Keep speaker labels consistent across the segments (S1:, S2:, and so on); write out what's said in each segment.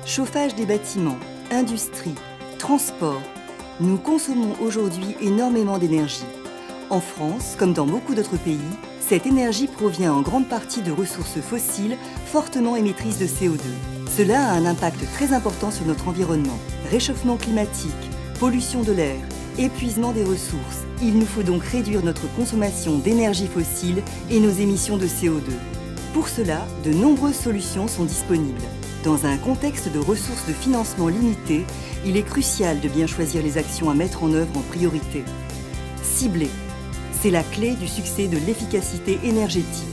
S1: Chauffage des bâtiments, industrie, transport. Nous consommons aujourd'hui énormément d'énergie. En France, comme dans beaucoup d'autres pays, cette énergie provient en grande partie de ressources fossiles fortement émettrices de CO2. Cela a un impact très important sur notre environnement. Réchauffement climatique, pollution de l'air, épuisement des ressources. Il nous faut donc réduire notre consommation d'énergie fossile et nos émissions de CO2. Pour cela, de nombreuses solutions sont disponibles. Dans un contexte de ressources de financement limitées, il est crucial de bien choisir les actions à mettre en œuvre en priorité. Cibler. C'est la clé du succès de l'efficacité énergétique.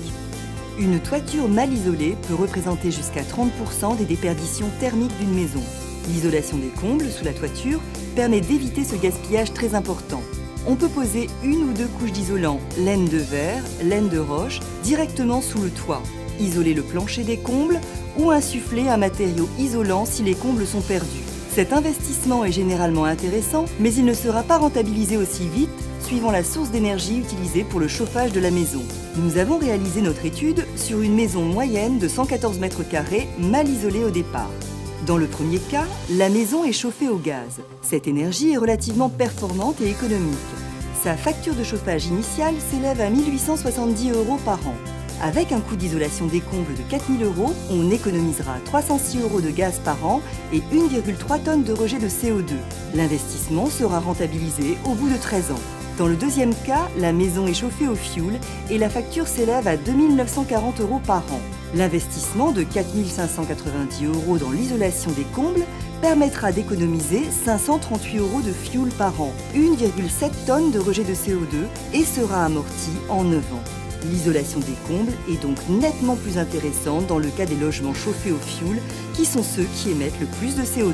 S1: Une toiture mal isolée peut représenter jusqu'à 30% des déperditions thermiques d'une maison. L'isolation des combles sous la toiture permet d'éviter ce gaspillage très important. On peut poser une ou deux couches d'isolant, laine de verre, laine de roche, directement sous le toit. Isoler le plancher des combles ou insuffler un matériau isolant si les combles sont perdus. Cet investissement est généralement intéressant, mais il ne sera pas rentabilisé aussi vite suivant la source d'énergie utilisée pour le chauffage de la maison. Nous avons réalisé notre étude sur une maison moyenne de 114 mètres carrés mal isolée au départ. Dans le premier cas, la maison est chauffée au gaz. Cette énergie est relativement performante et économique. Sa facture de chauffage initiale s'élève à 1 870 € par an. Avec un coût d'isolation des combles de 4 000 €, on économisera 306 € de gaz par an et 1,3 tonnes de rejet de CO2. L'investissement sera rentabilisé au bout de 13 ans. Dans le deuxième cas, la maison est chauffée au fioul et la facture s'élève à 2 940 € par an. L'investissement de 4 590 € dans l'isolation des combles permettra d'économiser 538 € de fioul par an, 1,7 tonnes de rejet de CO2 et sera amorti en 9 ans. L'isolation des combles est donc nettement plus intéressante dans le cas des logements chauffés au fioul, qui sont ceux qui émettent le plus de CO2.